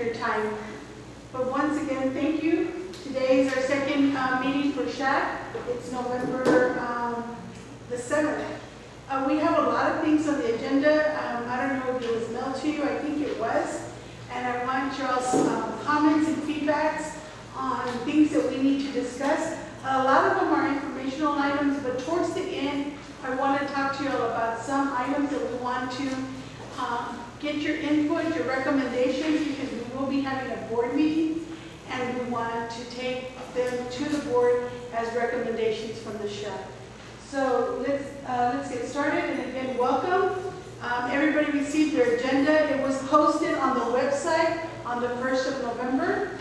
your time. But once again, thank you. Today is our second meeting for SHAC. It's November the 7th. We have a lot of things on the agenda. I don't know if it was mailed to you. I think it was. And I want y'all's comments and feedbacks on things that we need to discuss. A lot of them are informational items, but towards the end, I want to talk to you all about some items that we want to get your input, your recommendations, because we will be having a board meeting, and we want to take them to the board as recommendations from the SHAC. So let's get started, and again, welcome. Everybody received their agenda. It was posted on the website on the 1st of November,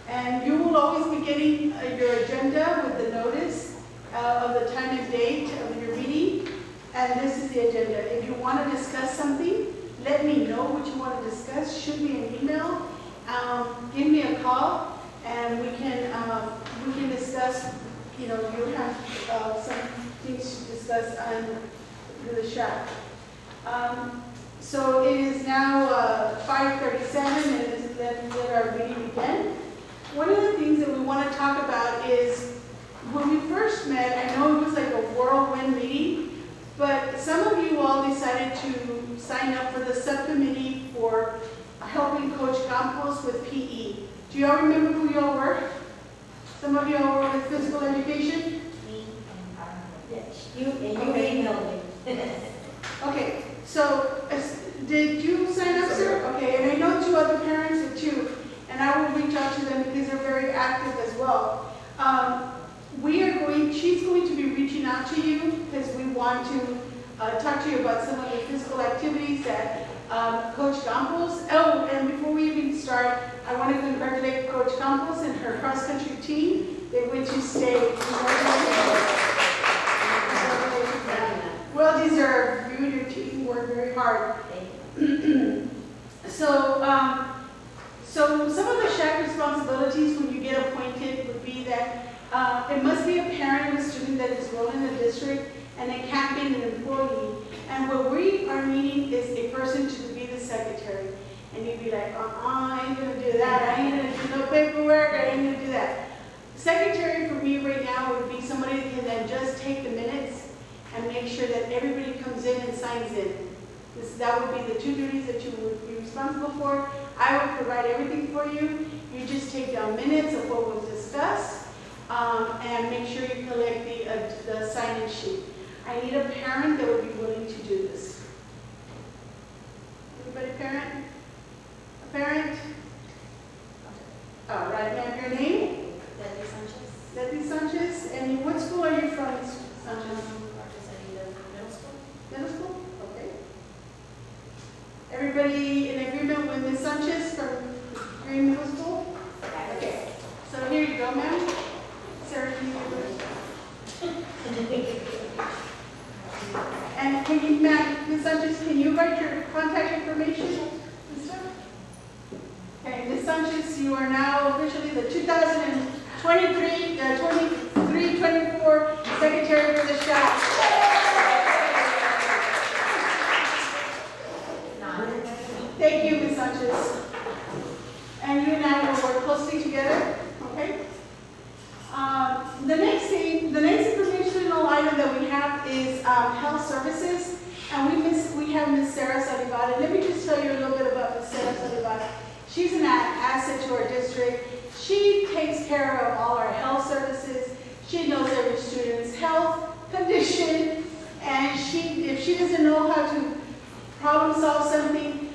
and you will always be getting your agenda with the notice of the time and date of your meeting, and this is the agenda. If you want to discuss something, let me know what you want to discuss. Shoot me an email, give me a call, and we can discuss. You know, you have some things to discuss on the SHAC. So it is now 5:37, and it is let our meeting begin. One of the things that we want to talk about is when we first met. I know it was like a whirlwind meeting, but some of you all decided to sign up for the subcommittee for helping Coach Campos with PE. Do y'all remember who y'all were? Some of y'all were with physical education? Me and yes, you emailed me. Okay, so did you sign up, sir? Okay, and I know two other parents did too, and I will reach out to them because they're very active as well. She's going to be reaching out to you because we want to talk to you about some of the physical activities that Coach Campos. Oh, and before we even start, I want to congratulate Coach Campos and her cross-country team. They went to state. Well deserved. You and your team worked very hard. So some of the SHAC responsibilities when you get appointed would be that it must be a parent of a student that is enrolled in the district, and it can't be an employee. And what we are needing is a person to be the secretary. And you'd be like, I ain't gonna do that. I ain't gonna do no paperwork. I ain't gonna do that. Secretary for me right now would be somebody that can then just take the minutes and make sure that everybody comes in and signs in. That would be the two duties that you would be responsible for. I would provide everything for you. You just take down minutes of what was discussed, and make sure you collect the sign-in sheet. I need a parent that would be willing to do this. Anybody parent? A parent? All right, now your name? Letty Sanchez. Letty Sanchez. And what school are you from, Sanchez? Middle school. Middle school? Okay. Everybody in agreement with Ms. Sanchez from Green Middle School? Okay. So here you go, ma'am. Sarah, can you and can you, ma'am, Ms. Sanchez, can you write your contact information? Okay, Ms. Sanchez, you are now officially the 23-24 Secretary for the SHAC. Thank you, Ms. Sanchez. And you and I will work closely together, okay? The next informational item that we have is health services, and we have Ms. Sarah Salivad. And let me just tell you a little bit about Ms. Sarah Salivad. She's an asset to our district. She takes care of all our health services. She knows every student's health condition, and if she doesn't know how to problem solve something,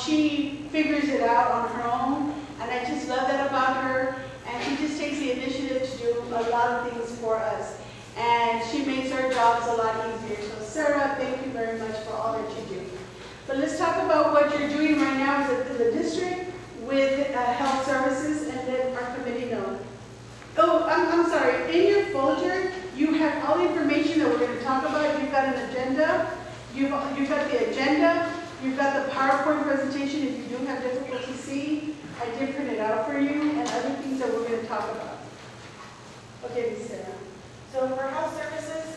she figures it out on her own, and I just love that about her. And she just takes the initiative to do a lot of things for us, and she makes our jobs a lot easier. So Sarah, thank you very much for all that you do. But let's talk about what you're doing right now in the district with health services, and let our committee know. Oh, I'm sorry. In your folder, you have all the information that we're going to talk about. You've got an agenda. You've got the agenda. You've got the PowerPoint presentation. If you do have difficulty seeing, I did print it out for you, and other things that we're going to talk about. Okay, Ms. Sarah. So for health services,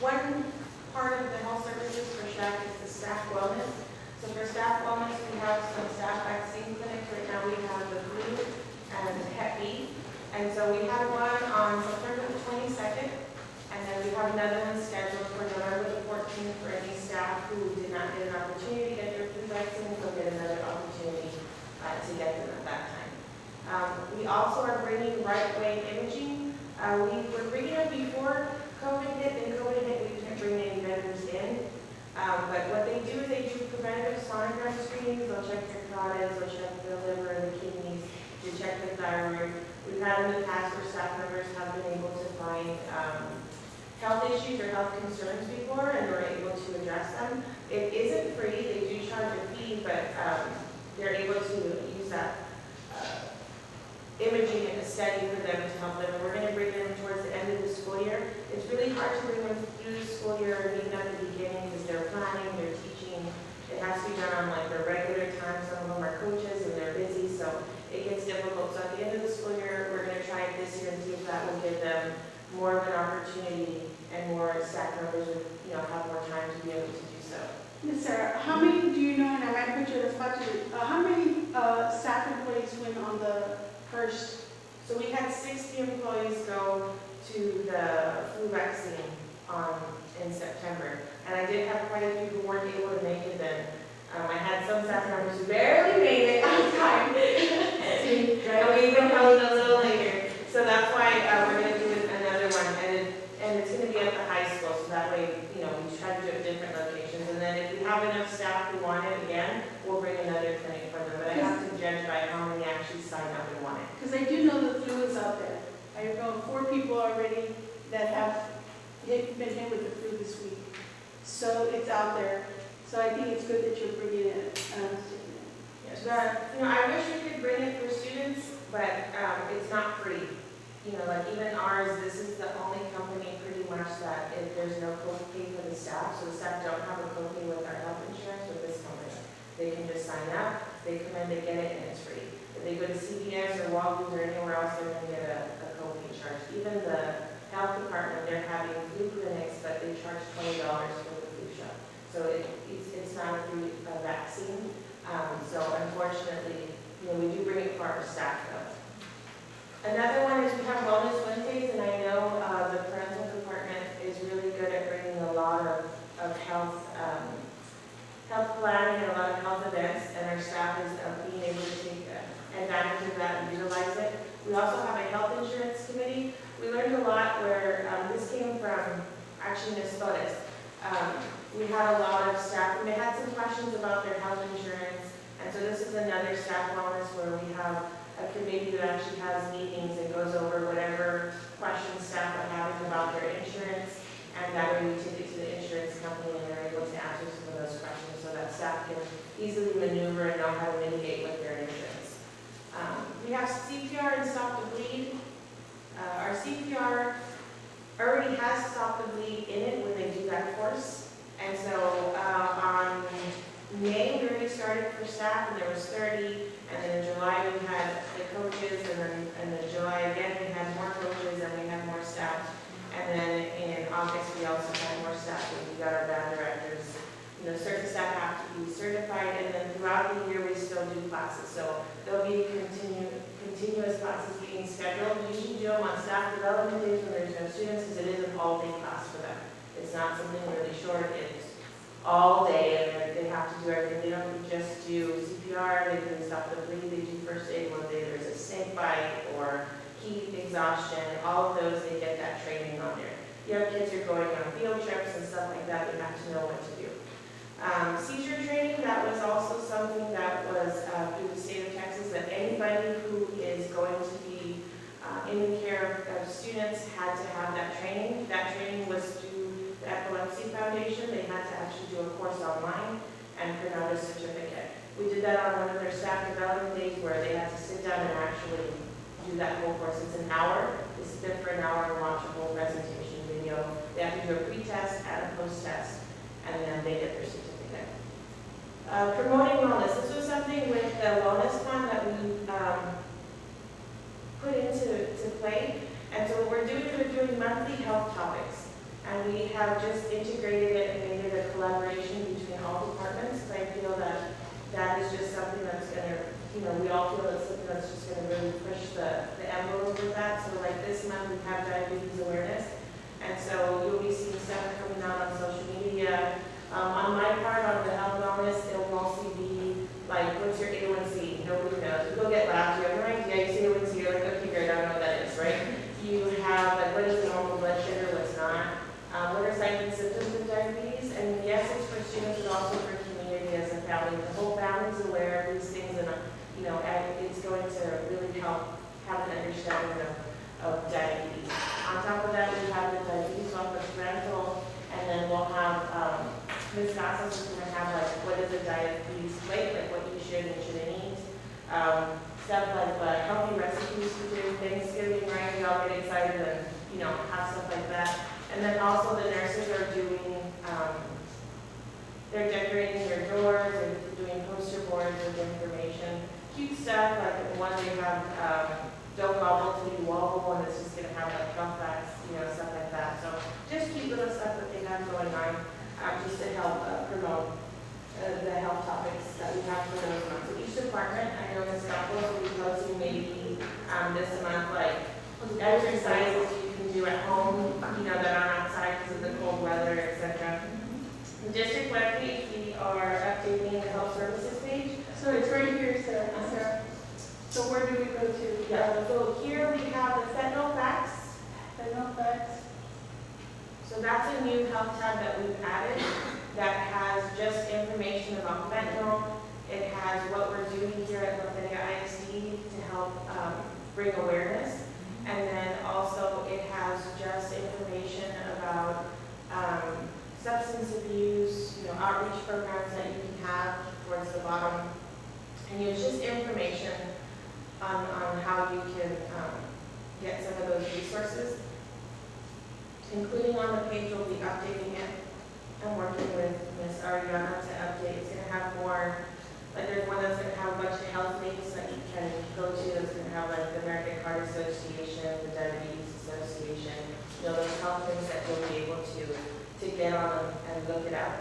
one part of the health services for SHAC is the staff wellness. So for staff wellness, we have some staff vaccine And so we had one on September the 22nd, and then we have another one scheduled for November the 14th for any staff who did not get an opportunity to get their flu vaccine. They'll get another opportunity to get them at that time. We also are bringing right-way imaging. We were bringing it before COVID hit, and COVID hit, we couldn't bring any vendors in. But what they do is they do preventative sonogram screenings. They'll check your carotids, they'll check the liver and the kidneys, to check the thyroid. We've had in the past where staff members have been able to find health issues or health concerns before, and we're able to address them. It isn't free, they do charge a fee, but they're able to use that imaging and a study for them to help them. And we're going to bring them towards the end of the school year. It's really hard to bring them through the school year or even at the beginning because they're planning, they're teaching. It has to be done on like their regular time. Some of them are coaches and they're busy, so it gets difficult. So at the end of the school year, we're going to try it this year and see if that will give them more of an opportunity and more staff members would, have more time to be able to do so. Ms. Sarah, how many do you know, and I might put you on the spot, how many staff employees went on the first? So we had 60 employees go to the flu vaccine in September. And I did have quite a few who weren't able to make it then. I had some staff members who barely made it on time. And we even held it a little later. So that's why we're going to do another one. And it's going to be at the high school. So that way, we try to do it at different locations. And then if we have enough staff who want it again, we'll bring another clinic for them. But I have to judge by how many actually sign up and want it. Because I do know the flu is out there. I know 4 people already that have been hit with the flu this week. So it's out there. So I think it's good that you're bringing it. Yes. I wish we could bring it for students, but it's not free. Like even ours, this is the only company pretty much that there's no co-pay for the staff. So the staff don't have a co-pay with our health insurance with this company. They can just sign up, they come in, they get it, and it's free. If they go to CVS or Walgreens or anywhere else, they're going to get a co-pay charge. Even the health department, they're having flu clinics, but they charge $20 for the flu shot. So it's not a free vaccine. So unfortunately, we do bring it for our staff though. Another one is we have Wellness Wednesdays, and I know the parental department is really good at bringing a lot of health planning and a lot of health events, and our staff is being able to take advantage of that and utilize it. We also have a health insurance committee. We learned a lot where this came from actually Ms. Fotis. We had a lot of staff, and they had some questions about their health insurance, and so this is another staff wellness where we have a committee that actually has meetings and goes over whatever questions staff are having about their insurance, and that way we take it to the insurance company and they're able to answer some of those questions so that staff can easily maneuver and know how to mitigate with their insurance. We have CPR and Stop the Bleed. Our CPR already has Stop the Bleed in it when they do that course, and so on May we already started for staff and there was 30. And then in July, we had the coaches, and then in July again, we had more coaches and we had more staff. And then in August, we also had more staff, and we got our band directors. Certain staff have to be certified, and then throughout the year, we still do classes. So there'll be continuous classes being scheduled. We usually do them on staff development days when there's no students, because it is an all-day class for them. It's not something really short. It's all day, and they have to do everything. They don't just do CPR, they can Stop the Bleed, they do first aid when there's a snake bite or heat exhaustion. All of those, they get that training on there. You have kids who are going on field trips and stuff like that, they have to know what to do. Seizure training, that was also something that was through the state of Texas, that anybody who is going to be in the care of students had to have that training. That training was through the Epilepsy Foundation. They had to actually do a course online and print out a certificate. We did that on one of their staff development days where they had to sit down and actually do that whole course. It's an hour. They sit there for an hour and watch a whole presentation video. They have to do a pre-test and a post-test, and then they get their certificate. Promoting wellness. This was something with the wellness fund that we put into play. And so what we're doing monthly health topics. And we have just integrated it and made it a collaboration between all departments. I feel that that is just something that's going to we all feel it's something that's just gonna really push the envelope with that. So like this month, we have diabetes awareness. And so you'll be seeing stuff coming out on social media. On my part, on the health wellness, it'll mostly be like, what's your A1C? Nobody knows. People get laughed, you have no idea, you say A1C, you're like, okay, great, I don't know what that is, right? You have, like, what is the normal blood sugar, what's not? What are signs and symptoms of diabetes? And yes, it's for students, but also for community as a family. The whole family's aware of these things, and, and it's going to really help have an understanding of diabetes. On top of that, we have the diabetes office rental, and then we'll have, Ms. Casas is going to have like, what is a diabetes plate, like what you should and shouldn't eat. Stuff like healthy recipes to do Thanksgiving, right? We all get excited and, have stuff like that. And then also the nurses are doing, they're decorating their doors, they're doing poster boards with information. Cute stuff, like the one they have, don't gobble till you wobble, and it's just going to have like health facts, stuff like that. So just cute little stuff that they have going on. Just to help promote the health topics that we have for those months. So each department, I know Ms. Campos will be posting maybe this month, like exercises you can do at home, that aren't outside because of the cold weather, etc. The district webpage, we are updating the health services page. So it's right here, Sarah. So where do we go to? Yeah, so here we have the fentanyl facts. Fentanyl facts. So that's a new health tab that we've added that has just information about fentanyl. It has what we're doing here at La Feria ISD to help bring awareness. And then also it has just information about substance abuse, outreach programs that you can have towards the bottom. And it's just information on how you can get some of those resources. Including on the page, we'll be updating it. I'm working with Ms. Ariana to update. It's going to have more, like there's one that's going to have a bunch of health links that you can go to. That's going to have like the American Heart Association, the Diabetes Association, those health links that you'll be able to get on and look it up.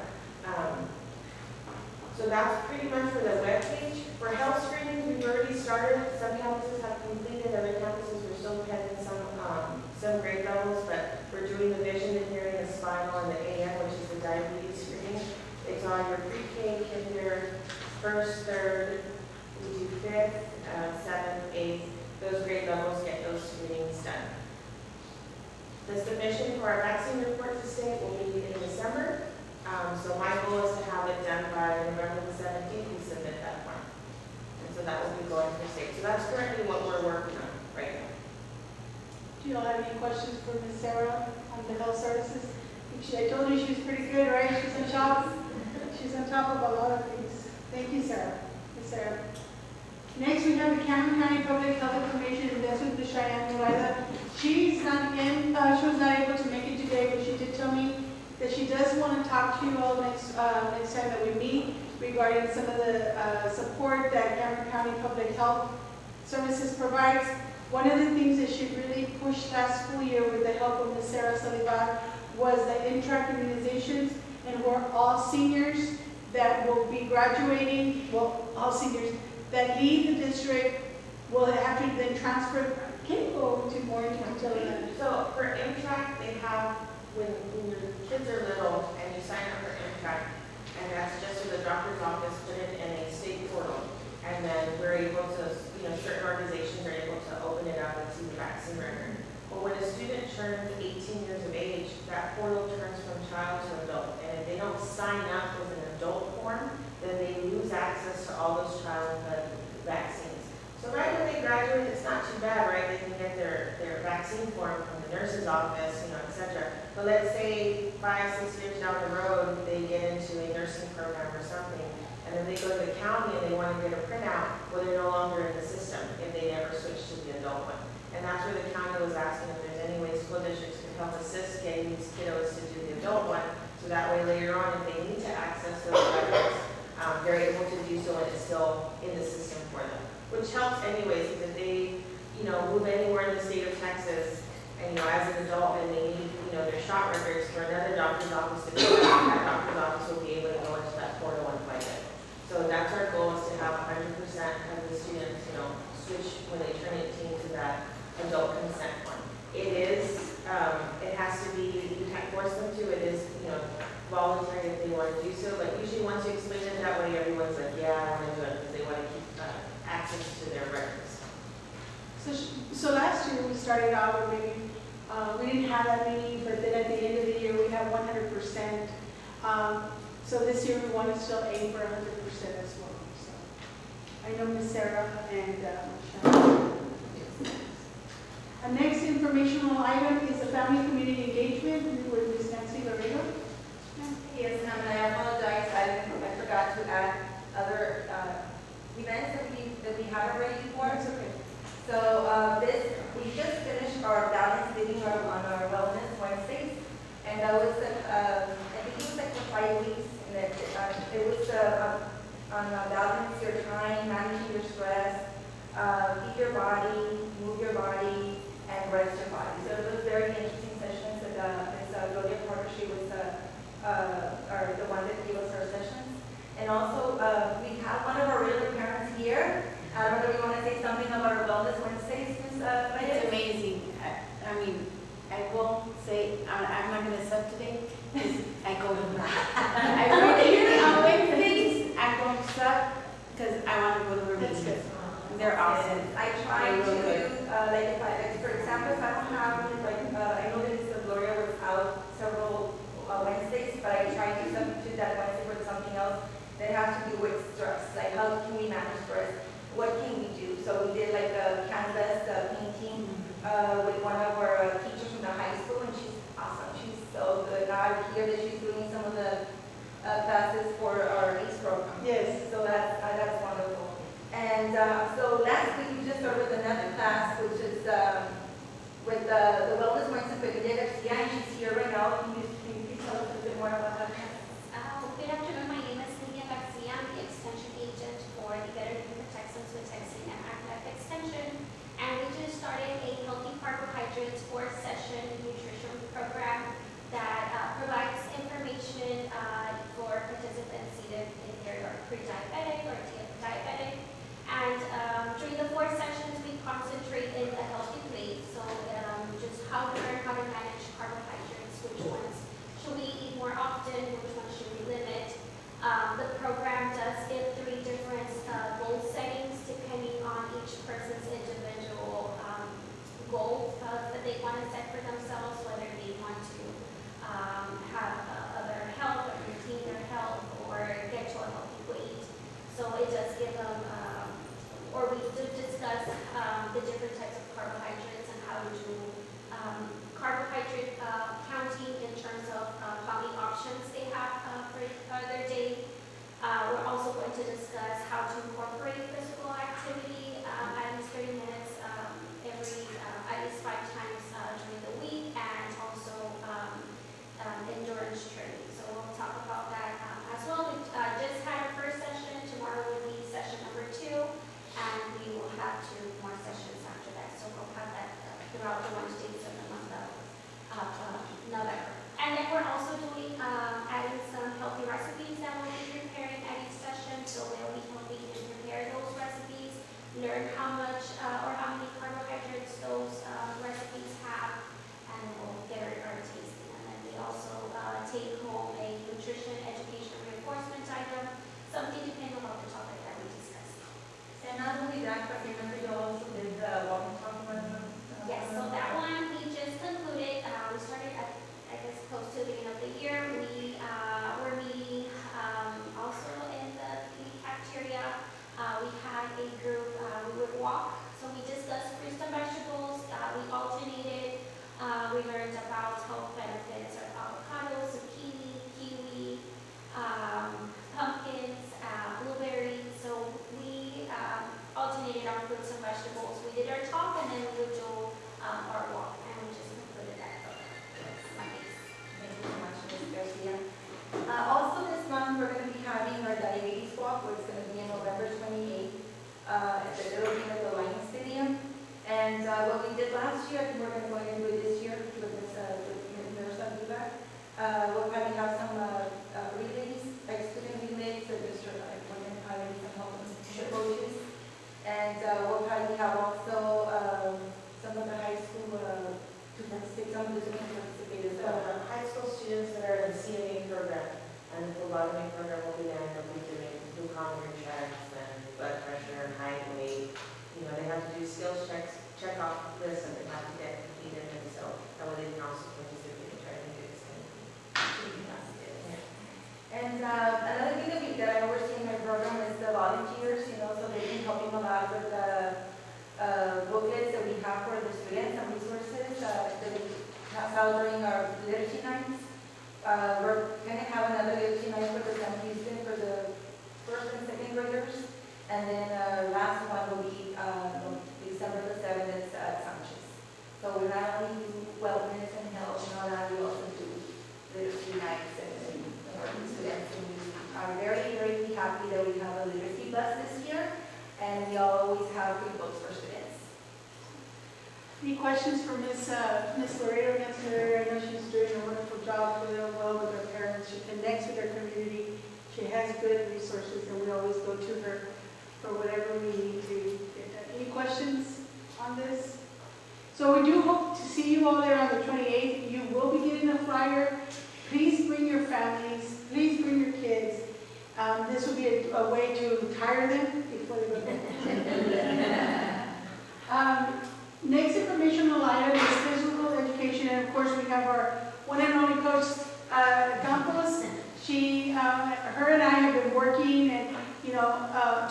So that's pretty much for the web page. For health screenings, we've already started. Some campuses have completed, other campuses are still pending some grade levels, but we're doing the vision, the hearing, the spinal, and the AM, which is the diabetes screening. It's on your pre-K, kinder, first, third, we do fifth, seventh, eighth. Those grade levels get those screenings done. The submission for our vaccine report to state will be in December. So my goal is to have it done by November the 17th. We submit that form. And so that will be going for state. So that's currently what we're working on right now. Do you all have any questions for Ms. Sarah on the health services? I told you she was pretty good, right? She's on top. She's on top of a lot of things. Thank you, Sarah. Ms. Sarah. Next, we have the Cameron County Public Health Information, and that's with the Cheyenne Eliza. She's not again, she was not able to make it today, but she did tell me that she does want to talk to you all next time that we meet regarding some of the support that Cameron County Public Health Services provides. One of the things that she really pushed last school year with the help of Ms. Sarah Salivar was the intract immunizations, and we're all seniors that will be graduating, well, all seniors that leave the district will have to then transfer. Can you go into more into detail on that? So for Amtrak, they have, when your kids are little and you sign up for Amtrak, and that's just to the doctor's office, put it in a state portal, and then we're able to, certain organizations are able to open it up and see the vaccine record. But when a student turns 18 years of age, that portal turns from child to adult, and if they don't sign up with an adult form, then they lose access to all those childhood vaccines. So right when they graduate, it's not too bad, right? They can get their vaccine form from the nurse's office, etc. But let's say 5-6 years down the road, they get into a nursing program or something, and then they go to the county and they want to get a printout, well, they're no longer in the system if they never switch to the adult one. And that's where the county was asking if there's any way school districts can help assist getting these kiddos to do the adult one, so that way later on, if they need to access those records, they're able to do so and it's still in the system for them. Which helps anyways, because if they, move anywhere in the state of Texas, and, as an adult, and they need, their shot records for another doctor's office to go, that doctor's office will be able to go into that portal and find it. So that's our goal, is to have 100% of the students, switch when they turn 18 to that adult consent one. It is, it has to be, you can't force them to, it is, voluntary if they want to do so, but usually once you explain it that way, everyone's like, yeah, I want to do it, because they want to keep access to their records. So last year we started out with maybe, we didn't have that many, but then at the end of the year we have 100%. So this year we want to still aim for 100% as well. So I know Ms. Sarah and Michelle. Our next informational item is the family community engagement with Ms. Nancy Laredo. Yes, and I apologize, I forgot to add other events that we have already before. That's okay. So we just finished our balance meeting on our Wellness Wednesdays, and that was, I think it was like for 5 weeks, and it was on balance your time, managing your stress, feed your body, move your body, and rest your body. So it was very interesting sessions that Ms. Gloria Carter, she was are the one that gave us our sessions. And also, we have one of our regular parents here. I don't know if you want to say something about our Wellness Wednesdays, Ms. It's amazing. I mean, I won't say, I'm not going to sub today, because I go to I really, on Wednesdays, I'm going to sub, because I want to go to the That's meetings. good. They're awesome. I try They're to, real good. like, for example, if I don't have, I know that Ms. Gloria was out several Wednesdays, but I try to substitute that Wednesday for something else that has to do with stress. Like, how can we manage stress? What can we do? So we did like a canvas painting with one of our teachers from the high school, and she's awesome. She's so good. Now I hear that she's doing some of the classes for our ACE program. Yes. So that's wonderful. And so last week we just started with another class, which is with the Wellness Wednesday for Lydia Garcia, and she's here right now. Can you please tell us a bit more about that class? Good afternoon, my name is Lydia Garcia. I'm the extension agent for the Better Living Protections with Texting and Active Extension. And we just started a healthy carbohydrates 4-session nutrition program that provides information for participants either if they're pre-diabetic or diabetic. And during the 4 sessions, we concentrate in a healthy weight. So just how to learn how to manage carbohydrates, which ones should we eat more often, which ones should we limit. The program does give 3 different goal settings depending on each person's individual goals that they want to set for themselves, whether they want to have other health or maintain their health or get to a healthy weight. So it does give them, or we do discuss the different types of carbohydrates and how to do carbohydrate counting in terms of how many options they have for their day. We're also going to discuss how to incorporate physical activity at least 30 minutes at least 5 times during the week, and also endurance training. So we'll talk about that as well. We just had our first session. Tomorrow will be session number 2, and we will have 2 more sessions after that. So we'll have that throughout the Wednesdays in the month of November. And then we're also doing adding some healthy recipes that we'll be preparing at each session. So they'll be helping to prepare those recipes, learn how much or how many carbohydrates those recipes have, and we'll get our tasting. And then we also take home a nutrition education reinforcement item, something depending on the topic that we discussed. And not only that, but remember you also did the walking talk one. Yes, so that one we just concluded. We started at, I guess, close to the beginning of the year. We were meeting also in the cafeteria. We had a group, we would walk. So we discussed fruits and vegetables. We alternated. We learned about health benefits of avocado, zucchini, kiwi, pumpkins, blueberries. So we alternated our fruits and vegetables. We did our talk, and then we would do our walk, and we just concluded that program. Thank you so much, Ms. Garcia. Also this month, we're going to be having our diabetes walk, which is going to be on November 28th at the Little King of the Lion Stadium. And what we did last year, I think we're going to go ahead and do it this year with Ms. Nurse Aguilar. We'll probably have some relays, like student relays, or just we're going to have some help coaches. skills check off list that they have to get completed, and so that way they can also participate in trying to get this kind of thing. And another thing that I oversee in my program is the volunteers, so they've been helping a lot with the booklets that we have for the students and resources that we have out during our literacy nights. We're going to have another literacy night for the San Houston for the first and second graders. And then last one will be December the 7th at Sanchez. So we not only do wellness and health and all that, we also do literacy nights and working students. And we are very, very happy that we have a literacy bus this year. And we always have good books for students. Any questions for Miss Laredo? Miss Laredo, I know she's doing a wonderful job with her parents. She connects with her community. She has good resources, and we always go to her for whatever we need to get done. Any questions on this? So we do hope to see you all there on the 28th. You will be getting a flyer. Please bring your families. Please bring your kids. This will be a way to tire them before they go home. Next informational item is physical education, and of course we have our one and only coach, Campos. Her and I have been working and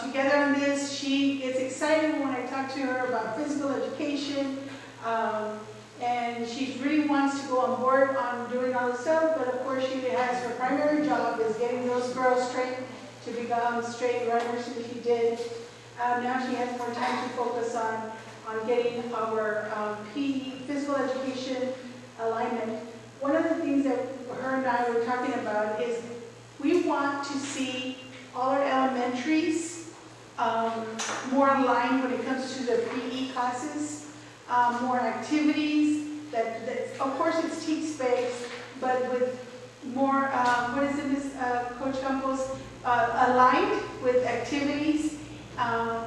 together on this. She gets excited when I talk to her about physical education, and she really wants to go on board on doing all this stuff. But of course, she has her primary job is getting those girls trained to become straight runners, and she did. Now she has more time to focus on getting our PE, physical education alignment. One of the things that her and I were talking about is we want to see all our elementaries more aligned when it comes to the PE classes, more activities. That of course it's teach-based, but with more, Coach Campos, aligned with activities.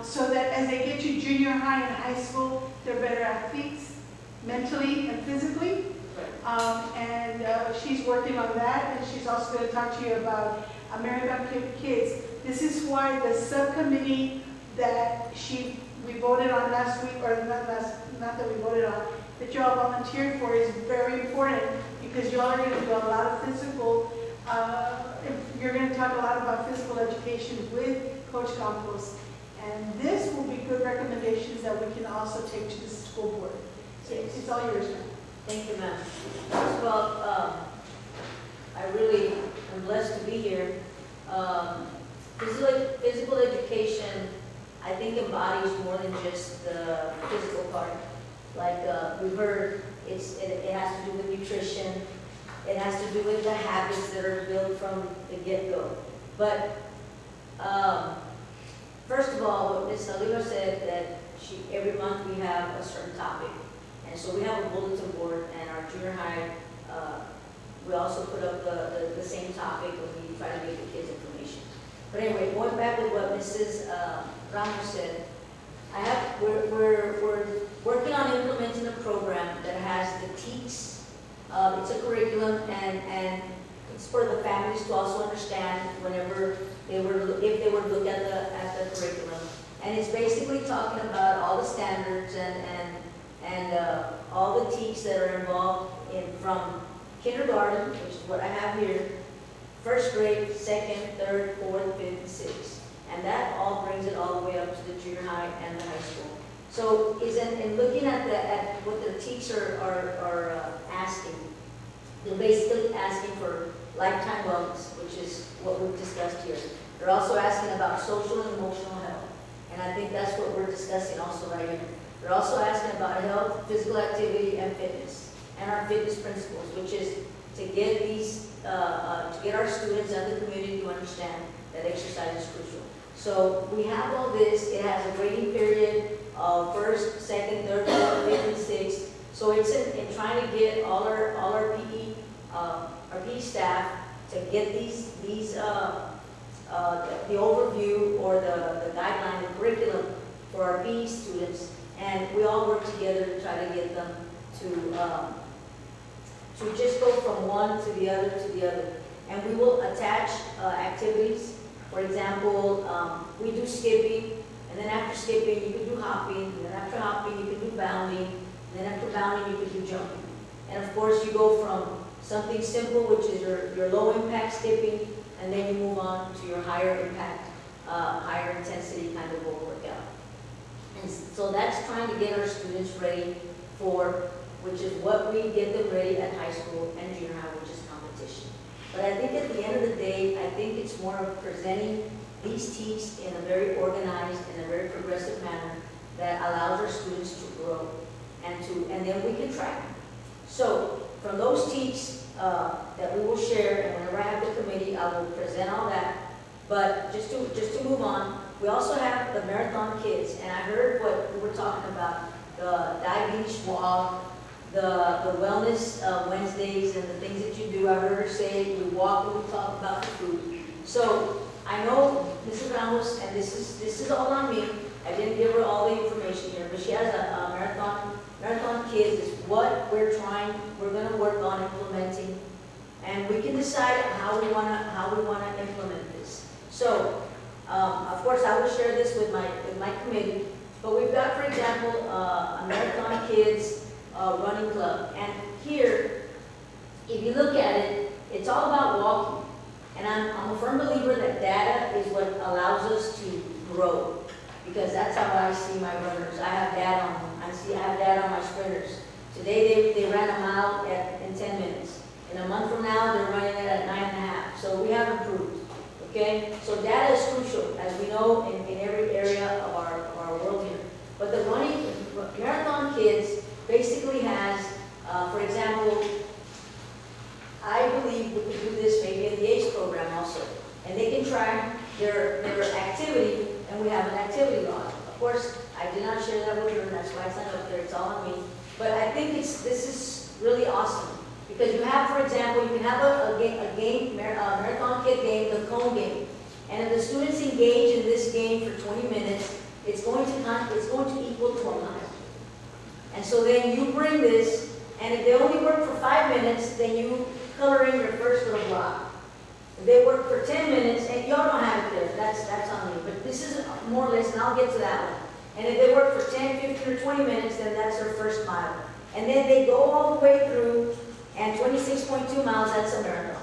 So that as they get to junior high and high school, they're better athletes, mentally and physically. She's working on that, and she's also going to talk to you about American Kids. This is why the subcommittee that we voted on last week, or not that we voted on, that you all volunteered for is very important, because you all are going to do a lot of physical, you're going to talk a lot about physical education with Coach Campos. And this will be good recommendations that we can also take to the school board. So it's all yours, ma'am. Thank you, ma'am. First of all, I really am blessed to be here. Physical education, I think, embodies more than just the physical part. Like we've heard, it has to do with nutrition. It has to do with the habits that are built from the get-go. But first of all, what Ms. Oliva said, that every month we have a certain topic. And so we have a bulletin board, and our junior high, we also put up the same topic when we try to give the kids information. But anyway, going back to what Mrs. Ramos said, we're working on implementing a program that has the TEACs. It's a curriculum, and it's for the families to also understand whenever if they were to look at the curriculum. And it's basically talking about all the standards and all the TEACs that are involved from kindergarten, which is what I have here, first grade, second, third, fourth, fifth, and sixth. And that all brings it all the way up to the junior high and the high school. So in looking at what the TEACs are asking, they're basically asking for lifetime wellness, which is what we've discussed here. They're also asking about social and emotional health. And I think that's what we're discussing also right here. They're also asking about health, physical activity, and fitness, and our fitness principles, which is to get to get our students and the community to understand that exercise is crucial. So we have all this. It has a grading period of first, second, third, fourth, fifth, and sixth. So it's in trying to get all our PE staff to get the overview or the guideline, the curriculum for our PE students, and we all work together to try to get them to just go from one to the other to the other. And we will attach activities. For example, we do skipping, and then after skipping, you can do hopping, and then after hopping, you can do bounding, and then after bounding, you can do jumping. And of course, you go from something simple, which is your low impact skipping, and then you move on to your higher impact, higher intensity kind of workout. And so that's trying to get our students ready for, which is what we get them ready at high school and junior high, which is competition. But I think at the end of the day, I think it's more of presenting these teams in a very organized and a very progressive manner that allows our students to grow and then we can track them. So from those teams that we will share, and whenever I have the committee, I will present all that. But just to move on, we also have the marathon kids, and I heard what we were talking about, the diabetes walk, the wellness Wednesdays, and the things that you do. I heard her say we walk and we talk about the food. So I know Mrs. Ramos, and this is all on me. I didn't give her all the information here, but she has a marathon kids is what we're going to work on implementing, and we can decide how we want to implement this. So, of course, I will share this with my committee. But we've got, for example, a marathon kids running club, and here, if you look at it, it's all about walking. And I'm a firm believer that data is what allows us to grow, because that's how I see my runners. I have data on them. I have data on my sprinters. Today they ran a mile in 10 minutes. In a month from now, they're running it at 9.5. So we have improved. Okay? So data is crucial, as we know, in every area of our world here. But the marathon kids basically has, for example, I believe we could do this maybe in the ACE program also. And they can track their activity, and we have an activity log. Of course, I did not share that with her, and that's why it's not up there, it's all on me. But I think this is really awesome. Because you have, for example, you can have a marathon kid game, the cone game. And if the students engage in this game for 20 minutes, it's going to equal to a mile. And so then you bring this, and if they only work for 5 minutes, then you color in your first little block. If they work for 10 minutes, and y'all don't have it there, that's on me, but this is more or less, and I'll get to that one. And if they work for 10, 15, or 20 minutes, then that's their first mile. And then they go all the way through, and 26.2 miles, that's a marathon.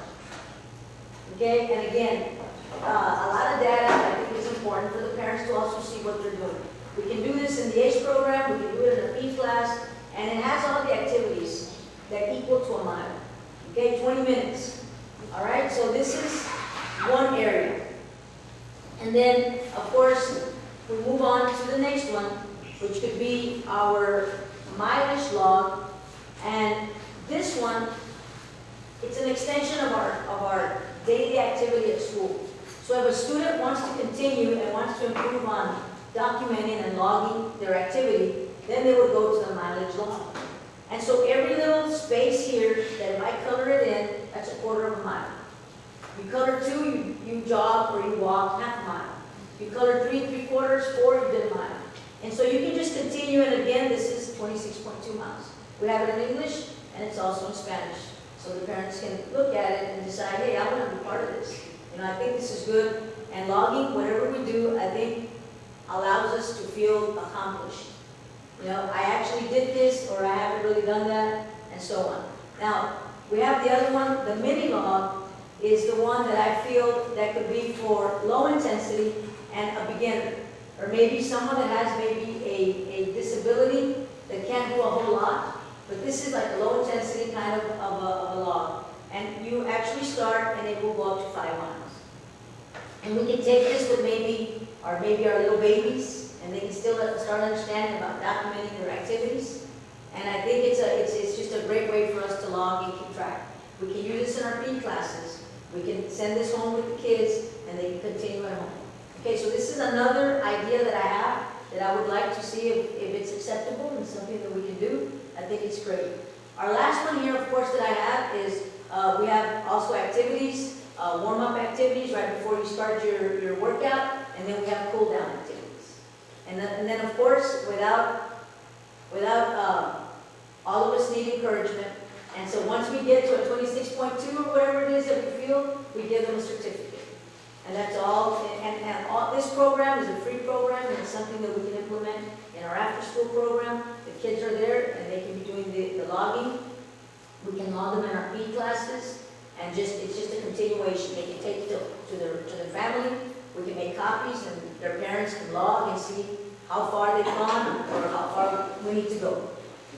Okay, and again, a lot of data I think is important for the parents to also see what they're doing. We can do this in the ACE program, we can do it in the P class, and it has all the activities that equal to a mile. Okay, 20 minutes. All right, so this is one area. And then, of course, we move on to the next one, which could be our mileage log. And this one, it's an extension of our daily activity at school. So if a student wants to continue and wants to improve on documenting and logging their activity, then they would go to the mileage log. And so every little space here, that if I color it in, that's a quarter of a mile. You color 2, you jog or you walk half a mile. You color 3, 3/4, 4, you did a mile. And so you can just continue, and again, this is 26.2 miles. We have it in English, and it's also in Spanish. So the parents can look at it and decide, hey, I want to be part of this. I think this is good. And logging, whatever we do, I think allows us to feel accomplished. I actually did this, or I haven't really done that, and so on. Now, we have the other one, the mini log is the one that I feel that could be for low intensity and a beginner. Or maybe someone that has maybe a disability that can't do a whole lot, but this is like a low intensity kind of a log. And you actually start, and it will go up to 5 miles. And we can take this with maybe our little babies, and they can still start understanding about documenting their activities. And I think it's just a great way for us to log and keep track. We can use this in our P classes. We can send this home with the kids, and they can continue at home. Okay, so this is another idea that I have that I would like to see if it's acceptable and something that we can do. I think it's great. Our last one here, of course, that I have is we have also activities, warm-up activities right before you start your workout, and then we have cool-down activities. And then, of course, without all of us need encouragement. And so once we get to a 26.2 or whatever it is that we feel, we give them a certificate. And that's all, and all, this program is a free program, and it's something that we can implement in our after-school program. The kids are there, and they can be doing the logging. We can log them in our PE classes, and it's just a continuation. They can take it to their family, we can make copies, and their parents can log and see how far they've gone, or how far we need to go.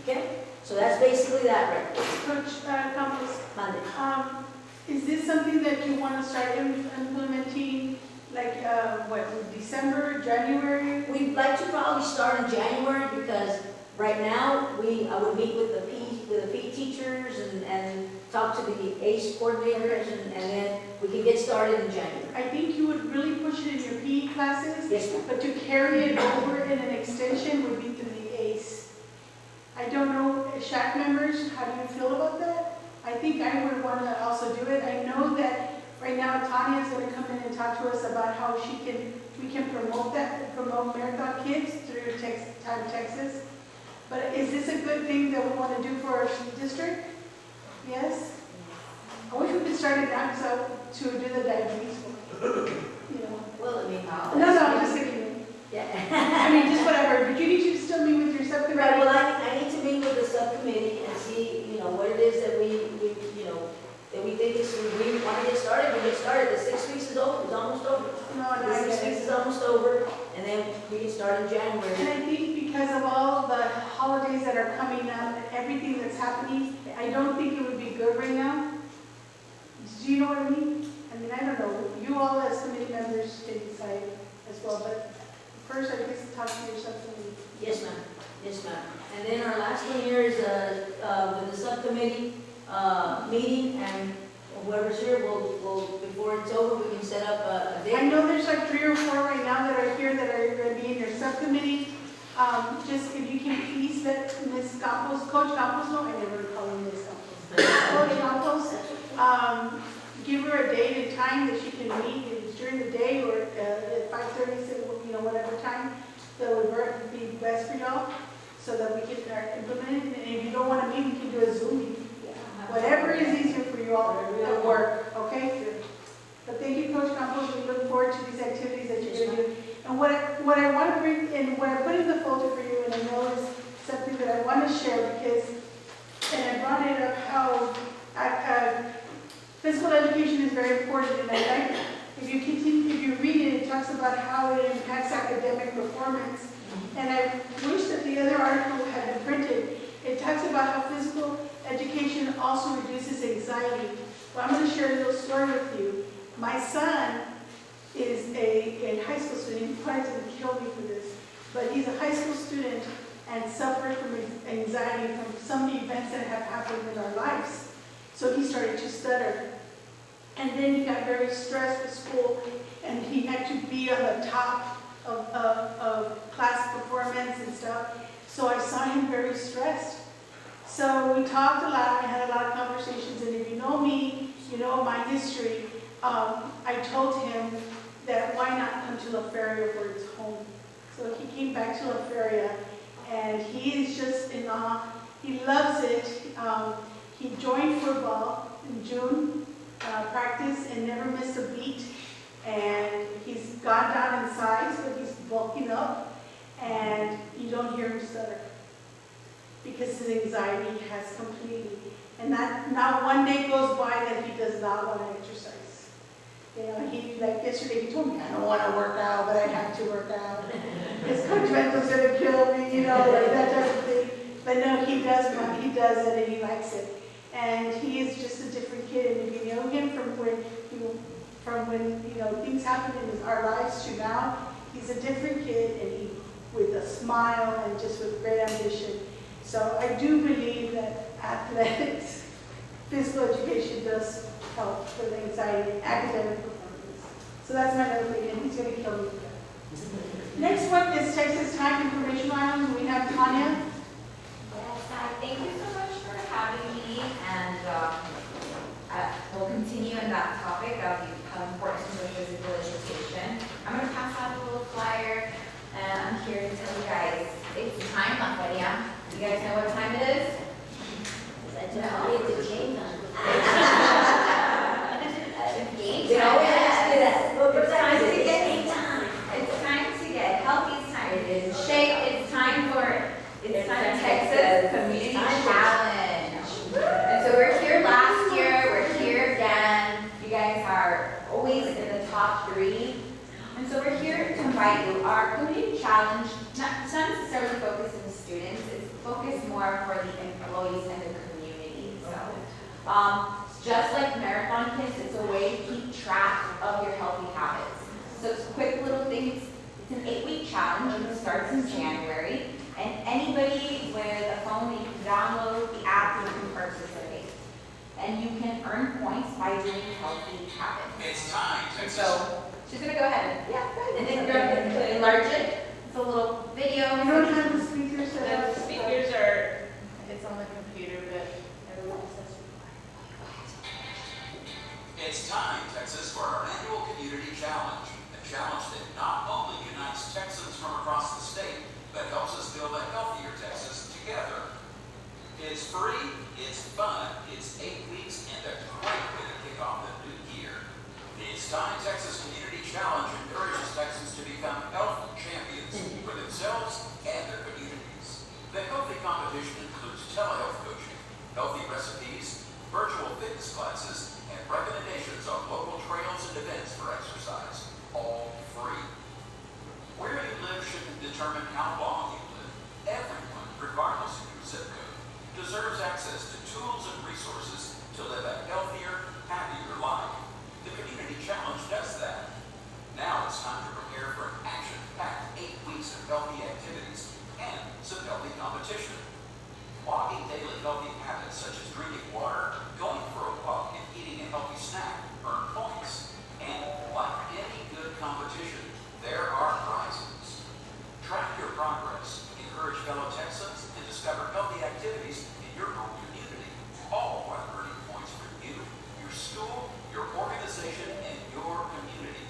Okay? So that's basically that, right? Coach Campos, Monday. is this something that you want to start implementing, like, December, January? We'd like to probably start in January, because right now, I would meet with the PE teachers and talk to the ACE coordinators, and then we can get started in January. I think you would really push it in your PE classes, Yes, ma'am. but to carry it over in an extension would be through the ACE. I don't know, SHAC members, how do you feel about that? I think I would want to also do it. I know that right now Tanya is going to come in and talk to us about how we can promote Marathon Kids through Time Texas. But is this a good thing that we want to do for our district? Yes? I wish we could start it now to do the diabetes one. You know. Well, I mean, No, I'm just kidding. Yeah. I mean, just whatever. But you need to still meet with your subcommittee. Right, well, I need to meet with the subcommittee and see, what it is that we think is, we want to get started, we get started. The 6 weeks is over, it's almost over. No, The I 6 get weeks it. is almost over, and then we can start in And January. I think because of all the holidays that are coming up and everything that's happening, I don't think it would be good right now. Do you know what I mean? I mean, I don't know. You all as committee members can decide as well, but first I guess talk to your subcommittee. Yes, ma'am. Yes, ma'am. And then our last one here is with the subcommittee meeting, and whoever's here will, before it's over, we can set up a I date. know there's like 3 or 4 right now that are here that are going to be in your subcommittee. Just if you can please let Ms. Campos, Coach Campos know, I never call her Ms. Campos. Coach Campos, give her a date and time that she can meet, if it's during the day or at 5:30, so, whatever time that would be best for y'all, so that we can implement it. And if you don't want to meet, we can do a Zoom meeting. Whatever is easier for you all at work, okay? But thank you, Coach Campos. We look forward to these activities that you're going to do. And what I want to bring in, what I put in the folder for you, and I know is something that I want to share because, and I brought it up how physical education is very important. And I like, if you read it, it talks about how it impacts academic performance. And I wish that the other article had been printed. It talks about how physical education also reduces anxiety. Well, I'm going to share a little story with you. My son is a high school student. He's probably going to kill me for this, but he's a high school student and suffers from anxiety from some events that have happened in our lives. So he started to stutter. And then he got very stressed with school, and he had to be on the top of class performance and stuff. So I saw him very stressed. So we talked a lot, we had a lot of conversations, and if you know me, you know my history, I told him that why not come to La Feria where it's home. So he came back to La Feria, and he is just in awe. He loves it. He joined football in June, practice, and never missed a beat. And he's gone down in size, but he's bulking up, and you don't hear him stutter because his anxiety has completely, and not one day goes by that he does not want to exercise. He, like yesterday, he told me, I don't want to work out, but I have to work out. His coach Vento's going to kill me, like that type of thing. But no, he does it, and he likes it. And he is just a different kid, and if you know him from when things happen in our lives to now, he's a different kid, and he with a smile and just with great ambition. So I do believe that athletics, physical education does help with anxiety and academic performance. So that's my other thing, and he's going to kill me for that. Next one is Texas Time Information Items. We have Tanya. Yes, thank you so much for having me, and we'll continue in that topic of the importance of physical education. I'm going to pass out a little flyer, and I'm here to tell you guys it's time up, but yeah. You guys know what time it is? It's game time. Game They time, always ask me yes. that. is SHAC. It's time Texas Community Challenge. And so we're here last year, we're here again. You guys are always in the top 3. And so we're here to invite you. Our community challenge, it's not necessarily focused on the students, it's focused more for the employees and the community. So, just like Marathon Kids, it's a way to keep track of your healthy habits. So it's a quick little thing. It's an 8-week challenge. It starts in January. And anybody with a phone, you can download the app and you can participate. And you can earn points by doing healthy habits. It's time, Texas. So she's going to go ahead and enlarge it. It's a little video. You don't have the speakers set up? The speakers are, it's on the computer, but everyone says. It's time, Texas, for our annual community challenge. A challenge that not only unites Texans from across the state, but helps us build a healthier Texas together. It's free, it's fun, it's 8 weeks, and a great way to kick off the new year. It's Time Texas Community Challenge encourages Texans to become health champions for themselves and their communities. The healthy competition includes telehealth coaching, healthy recipes, virtual fitness classes, and recommendations on local trails and events for exercise, all free. Where you live shouldn't determine how long you live. Everyone, regardless of your zip code, deserves access to tools and resources to live a healthier, happier life. The Community Challenge does that. Now it's time to prepare for an action-packed 8 weeks of healthy activities and some healthy competition. Logging daily healthy habits such as drinking water, going for a walk, and eating a healthy snack earn points. And like any good competition, there are prizes. Track your progress, encourage fellow Texans, and discover healthy activities in your own community, all while earning points for you, your school, your organization, and your community.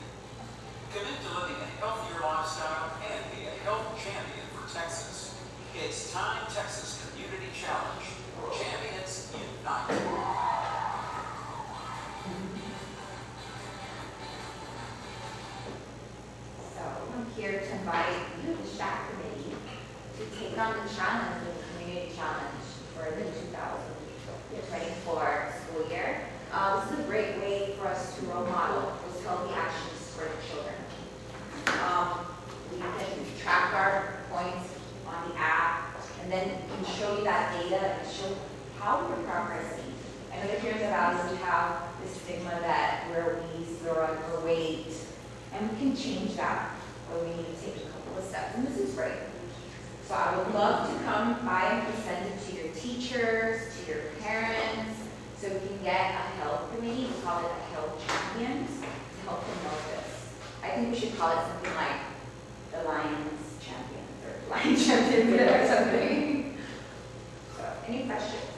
Commit to living a healthier lifestyle and be a health champion for Texas. It's Time Texas Community Challenge. Champions unite. So I'm here to invite you, the SHAC committee, to take on the challenge, the community challenge for the 2024 school year. This is a great way for us to role model those healthy actions for the children. We can track our points on the app, and then we can show you that data and show how we're progressing. I know that here's about us, we have this stigma that we're obese, we're overweight, and we can change that, but we need to take a couple of steps, and this is great. So I would love to come by and present it to your teachers, to your parents, so we can get a health committee, we call it a health champions, to help promote this. I think we should call it something like the Lions Champions, or Lion Champions, or something. So, any questions?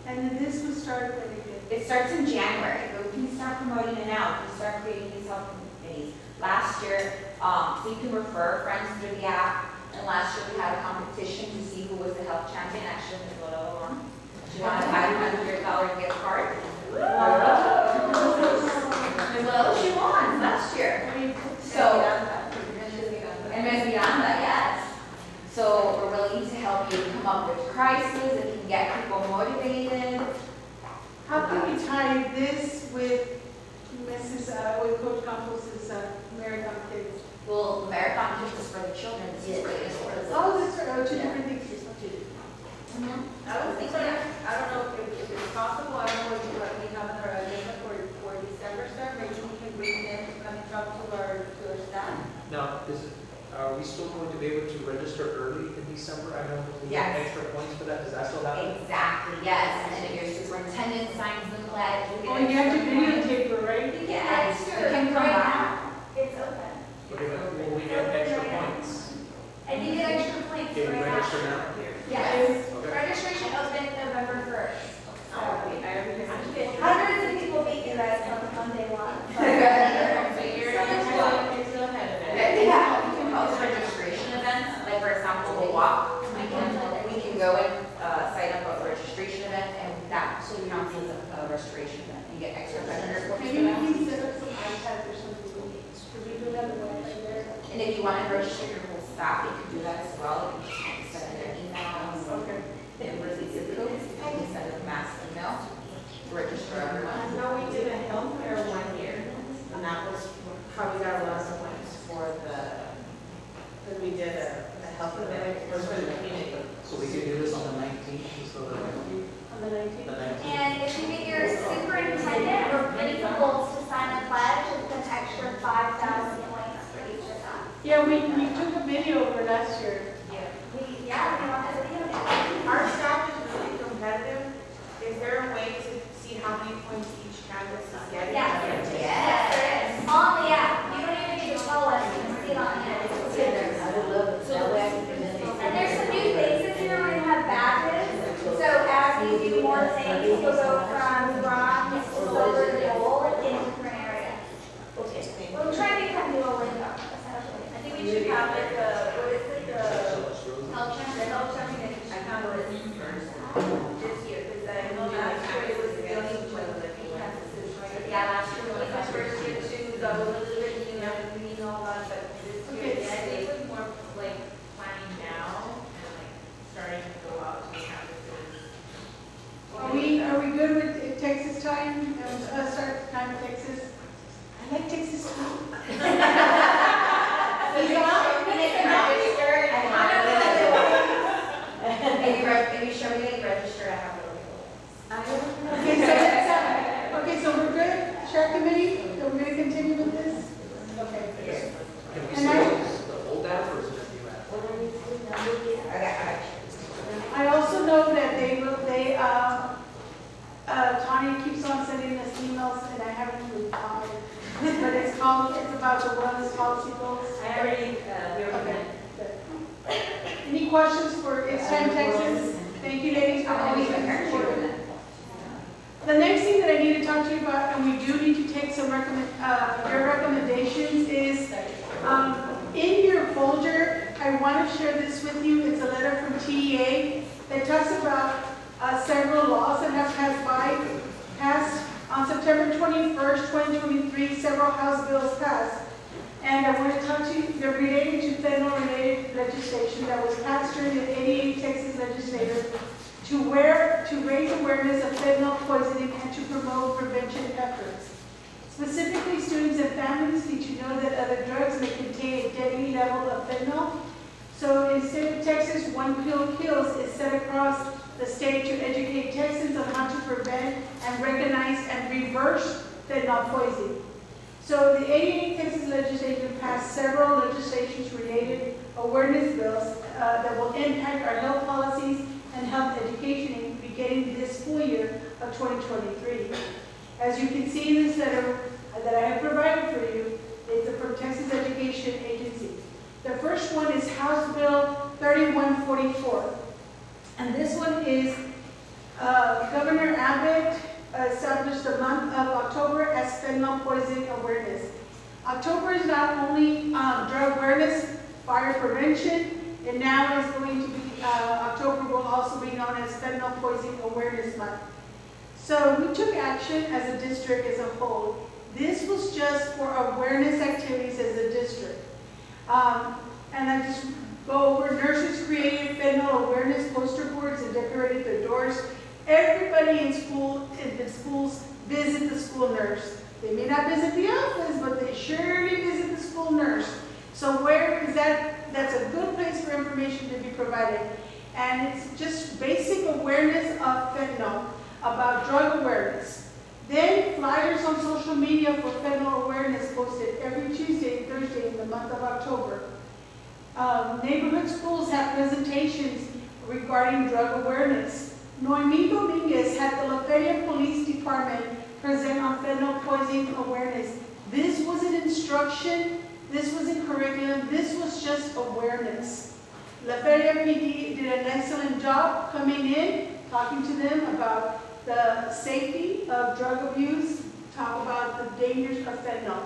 And then this will start when it gets. It starts in January, but we can start promoting it now. We can start creating these health committees. Last year, so you can refer friends through the app. And last year we had a competition to see who was the health champion. Actually, Ms. Lola won. She won a $500 gift card. Ms. Lola, she won last year. So, and Ms. Miranda, yes. So we're willing to help you come up with crises that can get people motivated. How can we tie this with with Coach Campos' Marathon Kids? Well, the Marathon Kids is for the children. This is for the adults. Oh, that's right, two different things. I was thinking, I don't know if it's possible, I don't know what we have on our agenda for December, sir, maybe we can bring them to come and talk to our staff. Now, are we still going to be able to register early in December? I know we Yes. get extra points for that. Does that still happen? Exactly, yes. And then if your superintendent signs the pledge, you Oh, get you have to extra points. videotape it, right? Yes, you can come back. It's open. Will we get extra points? And you get extra points Can we right register now. now? Yes. Okay. Registration opened November 1st. Hundreds of people beat you guys on day one. So you're still ahead of it. Yeah, we can host registration events, like for example, the walk. We can go and sign up a registration event, and that counts as a registration event. You get extra vendor points Can for you that. please set up some iPads or something? Could we do that right there? And if you want to register your whole staff, you can do that as well. You can just send their emails. Okay. It was zip codes, you can send a mass email to register everyone. No, we did a health fair 1 year, and that was how we got a lot of points for because we did a health event, it was for the community. So we could do this on the 19th, so On the 19th? the 19th. And if you get your superintendent or any goals to sign a pledge, it's an extra 5,000 points for each of them. Yeah, we took a video over last year. We want to see them. Our staff is really competitive. Is there a way to see how many points each canvas is getting? Yes, there is. On the app, you don't even need to follow us, you can see it on the app. I would love it. That way I can present it. And there's some new things this year, we're gonna have badges. So as we do more things, we'll go from bronze to silver to gold in different areas. Okay. We're trying to become Duolingo, essentially. I think we should have like what is it, the Health health check. championship. I can't believe this year, because I know last year it was the only one of the campuses, right? Yeah, last year It was my first year too, so I was a little bit, we know about, but this year, Okay. yeah, I think with more like planning now and like starting to go out to the campuses. Are we good with Texas time? Start time in Texas? I like Texas too. If you show me that you register, I have a little. Okay, so we're good, SHAC committee, so we're gonna continue with this? Okay. Can we And I- still use the old app or is it a new app? I got I also know that Tanya keeps on sending us emails, and I haven't really found it. But it's about the wellness policy goals. I already, we Okay. Good. Any questions for It's Time Texas? Thank you, ladies, for all your support. The next thing that I need to talk to you about, and we do need to take some your recommendations, is in your folder, I want to share this with you. It's a letter from TEA that talks about several laws that have passed on September 21st, 2023, several House bills passed. And I want to talk to you, they're related to fentanyl-related legislation that was passed during the 88 Texas legislature to raise awareness of fentanyl poisoning and to promote prevention efforts. Specifically, students and families need to know that other drugs may contain a deadly level of fentanyl. So instead of Texas One Pill Kills is set across the state to educate Texans on how to prevent and recognize and reverse fentanyl poisoning. So the 88 Texas legislature passed several legislation-related awareness bills that will impact our health policies and health education beginning this school year of 2023. As you can see in this letter that I have provided for you, it's from Texas Education Agency. The first one is House Bill 3144. And this one is Governor Abbott established the month of October as fentanyl poisoning awareness. October is not only drug awareness, fire prevention, and now is going to be, October will also be known as Fentanyl Poisoning Awareness Month. So we took action as a district as a whole. This was just for awareness activities as a district. And I just go over, nurses created fentanyl awareness poster boards and decorated their doors. Everybody in the schools visit the school nurse. They may not visit the office, but they surely visit the school nurse. So where is that? That's a good place for information to be provided. And it's just basic awareness of fentanyl, about drug awareness. Then flyers on social media for fentanyl awareness posted every Tuesday and Thursday in the month of October. Neighborhood schools have presentations regarding drug awareness. Noemi Dominguez had the La Feria Police Department present on fentanyl poisoning awareness. This wasn't instruction, this wasn't curriculum, this was just awareness. La Feria PD did an excellent job coming in, talking to them about the safety of drug abuse, talk about the dangers of fentanyl.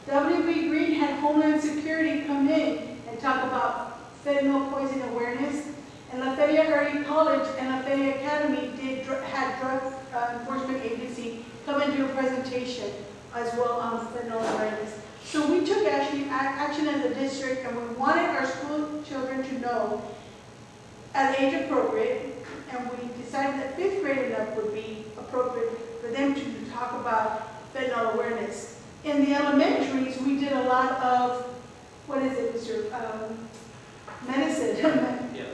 W.B. Green had Homeland Security come in and talk about fentanyl poison awareness. And La Feria Early College and La Feria Academy had Drug Enforcement Agency come and do a presentation as well on fentanyl awareness. So we took action as a district, and we wanted our school children to know at age appropriate, and we decided that 5th grade and up would be appropriate for them to talk about fentanyl awareness. In the elementaries, we did a lot of, what is it, Mr. Medicine,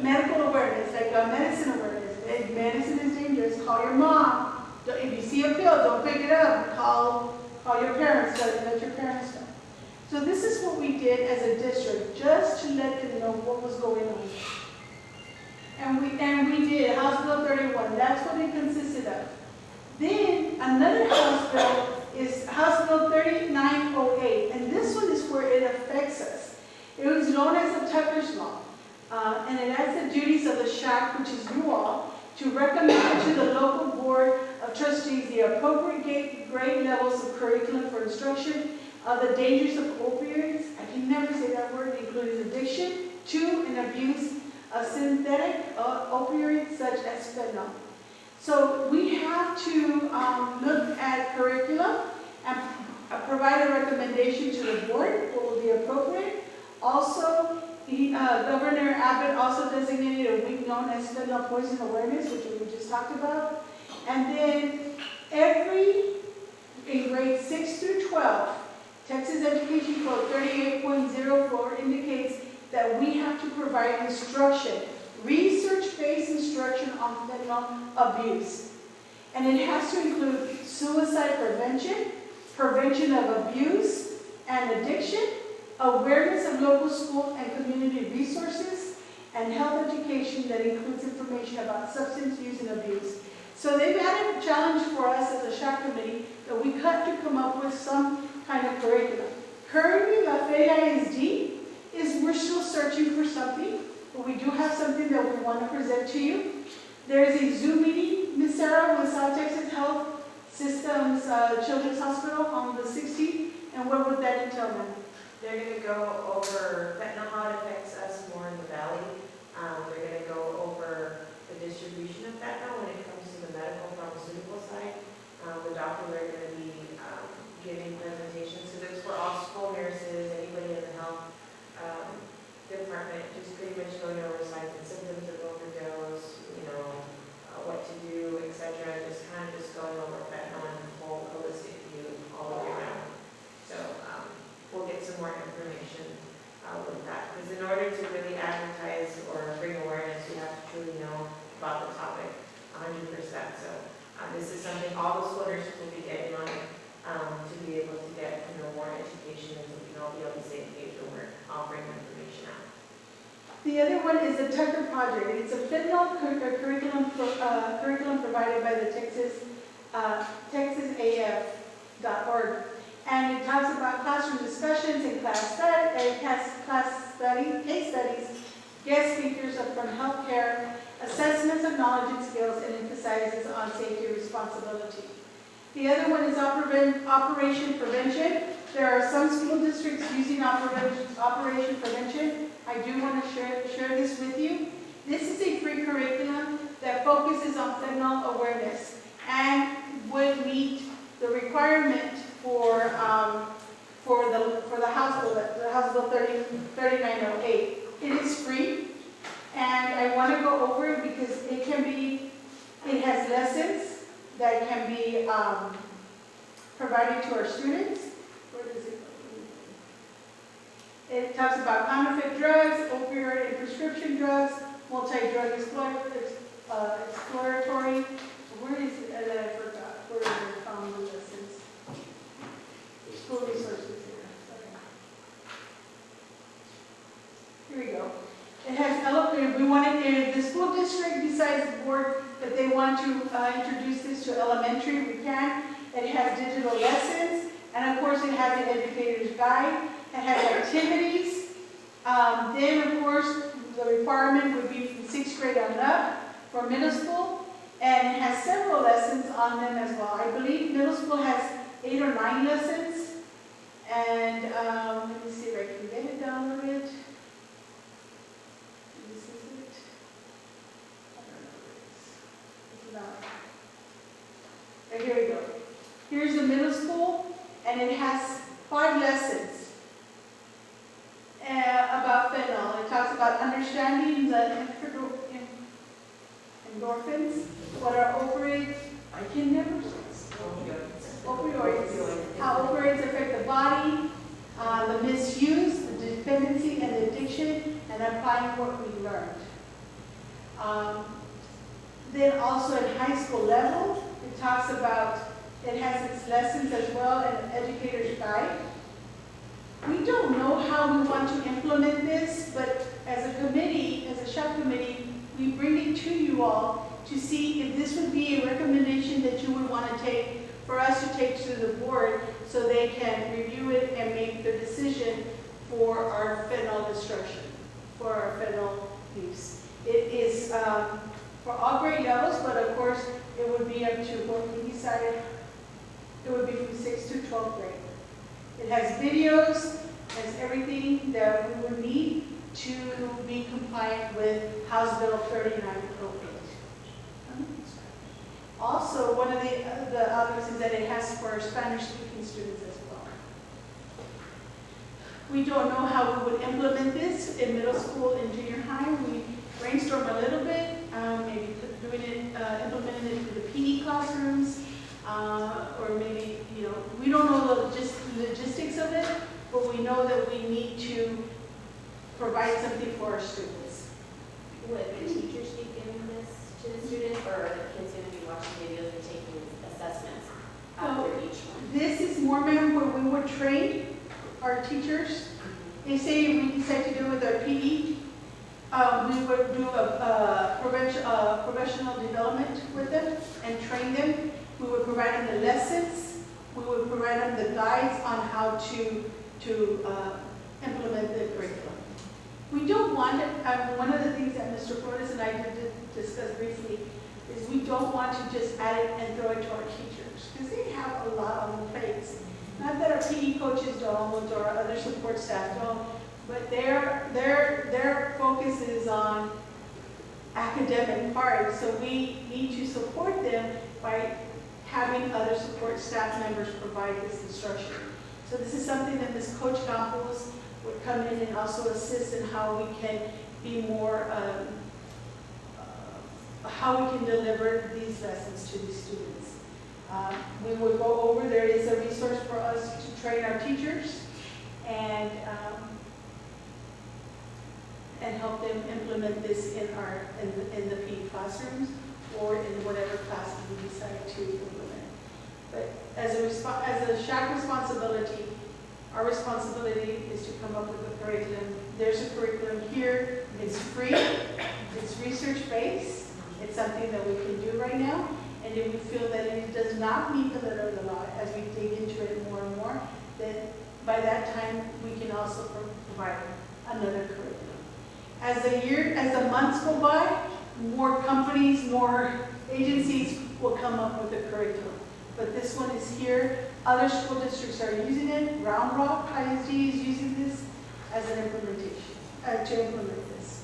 medical awareness, like medicine awareness. If medicine is dangerous, call your mom. If you see a pill, don't pick it up. Call your parents, let your parents know. So this is what we did as a district, just to let them know what was going on. And we did House Bill 31. That's what it consisted of. Then another House bill is House Bill 3908, and this one is where it affects us. It was known as the Tucker's Law, and it has the duties of the SHAC, which is you all, to recommend to the local board of trustees the appropriate grade levels of curriculum for instruction of the dangers of opioids. I can never say that word, including addiction to and abuse of synthetic opioids such as fentanyl. So we have to look at curriculum and provide a recommendation to the board, what will be appropriate. Also, Governor Abbott also designated a week known as fentanyl poison awareness, which we just talked about. And then in grades 6 through 12, Texas Education Code 38.04 indicates that we have to provide instruction, research-based instruction on fentanyl abuse. And it has to include suicide prevention, prevention of abuse and addiction, awareness of local school and community resources, and health education that includes information about substance use and abuse. So they've added a challenge for us as a SHAC committee that we had to come up with some kind of curriculum. Currently, Lafayette ISD we're still searching for something, but we do have something that we want to present to you. There is a Zoom meeting, Ms. Sarah, with South Texas Health Systems Children's Hospital on the 16th, and what would that entail, ma'am? They're going to go over fentanyl, how it affects us more in the valley. They're going to go over the distribution of fentanyl when it comes to the medical pharmaceutical side. The doctors are going to be giving presentations. So this for all school nurses, anybody in the health department, just pretty much going over signs and symptoms of overdose, what to do, etc. Just going over fentanyl and the whole holistic view all the way around. So we'll get some more information with that. Because in order to really advertise or bring awareness, you have to truly know about the topic 100%. So this is something all the school nurses will be getting on to be able to get more education, and so we can all be on the same page when we're offering information out. The other one is the Tucker Project. It's a fentanyl curriculum provided by the TexasAF.org. And it talks about classroom discussions and case studies, guest speakers from healthcare, assessments of knowledge and skills, and emphasizes on safety and responsibility. The other one is Operation Prevention. There are some school districts using Operation Prevention. I do want to share this with you. This is a free curriculum that focuses on fentanyl awareness and would meet the requirement for the House Bill 3908. It is free, and I want to go over it because it has lessons that can be provided to our students. Where does it go? It talks about counterfeit drugs, opioid and prescription drugs, multi-drug exploratory. Where is it? I forgot. Where is it found the lessons? School resources here. Here we go. It has elevated. We wanted, if the school district decides the board that they want to introduce this to elementary, we can. It has digital lessons, and of course it has an educator's guide. It has activities. Then of course the requirement would be from 6th grade on up for middle school, and it has several lessons on them as well. I believe middle school has 8 or 9 lessons, and let me see if I can get it down a bit. This is it. I don't know where it is. It's about. Here we go. Here's the middle school, and it has 5 lessons. understanding the endorphins, what are opioids, I can never say opioids, how opioids affect the body, the misuse, the dependency, and the addiction, and applying what we learned. Then also in high school level, it talks about, it has its lessons as well and an educator's guide. We don't know how we want to implement this, but as a committee, as a SHAC committee, we bring it to you all to see if this would be a recommendation that you would want to take, for us to take to the board so they can review it and make their decision for our fentanyl destruction, for our fentanyl use. It is for all grade levels, but of course it would be up to what we decided. It would be from 6th to 12th grade. It has videos, has everything that we would need to be compliant with House Bill 3908. Also, one of the others is that it has for Spanish-speaking students as well. We don't know how we would implement this in middle school and junior high. We brainstormed a little bit, maybe implementing it for the PE classrooms, or maybe, we don't know the logistics of it, but we know that we need to provide something for our students. Would the teachers be giving this to the students, or are the kids going to be watching videos or taking assessments after each one? This is more, ma'am, where we would train our teachers. They say we decide to do with our PE, we would do a professional development with them and train them. We would provide them the lessons. We would provide them the guides on how to implement the curriculum. We don't want it, one of the things that Mr. Flores and I did discuss briefly is we don't want to just add it and throw it to our teachers, because they have a lot on their plates. Not that our PE coaches don't, or our other support staff don't, but their focus is on academic part, so we need to support them by having other support staff members provide this instruction. So this is something that Ms. Coach Campos would come in and also assist in how we can be more, how we can deliver these lessons to these students. We would go over, there is a resource for us to train our teachers and help them implement this in the PE classrooms or in whatever classes we decide to implement. But as a SHAC responsibility, our responsibility is to come up with a curriculum. There's a curriculum here. It's free. It's research-based. It's something that we can do right now. And if we feel that it does not meet the letter of the law, as we dig into it more and more, then by that time, we can also provide another curriculum. As the months go by, more companies, more agencies will come up with a curriculum. But this one is here. Other school districts are using it. Round Rock ISD is using this as an implementation, to implement this.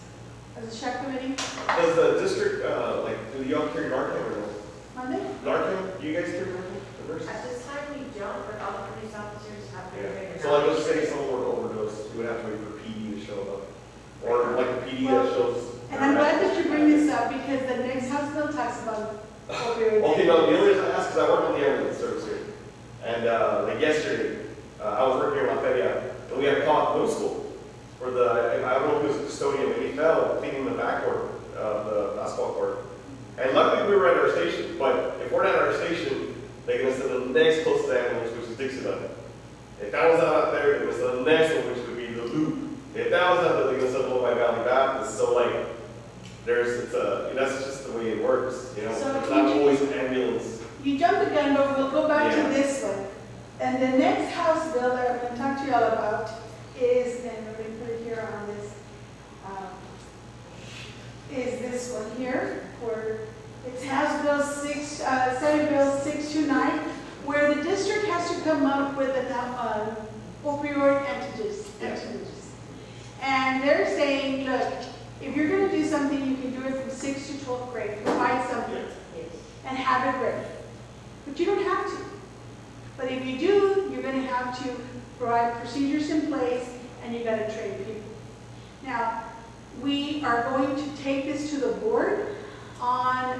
As a SHAC committee. Does the district, do y'all carry Narcan or no? Monday? Narcan? Do you guys carry Narcan? The nurses? At this time, we don't, but all the police officers have been figured out. So like, let's say someone were to overdose, you would have to wait for PD to show up. Or like a PD that shows. And I'm glad that you bring this up because the next House bill talks about opioids. Okay, no, the only reason I ask is I work on the ambulance service here. And like yesterday, I was working in La Feria, and we had a call at middle school where I don't know if it was a custodian, but he fell cleaning the backboard of the basketball court. And luckily we were at our station, but if we're not at our station, they're going to send the next closest ambulance, which is Dixieland. If that was not out there, it was the next one, which would be the Loop. If that was out there, they're going to send Lodi Valley Baptist. So like, that's just the way it works, you know. So it's not always an ambulance. You jumped the gun, but we'll go back Yeah. to this one. And the next House bill that I'm going to talk to you all about is, and let me put it here on this, is this one here, where it's House Bill Senate Bill 629, where the district has to come up with an opioid antigens. And they're saying, look, if you're going to do something, you can do it from 6th to 12th grade. Provide something and have it ready. But you don't have to. But if you do, you're going to have to provide procedures in place, and you got to train people. Now, We are going to take this to the board on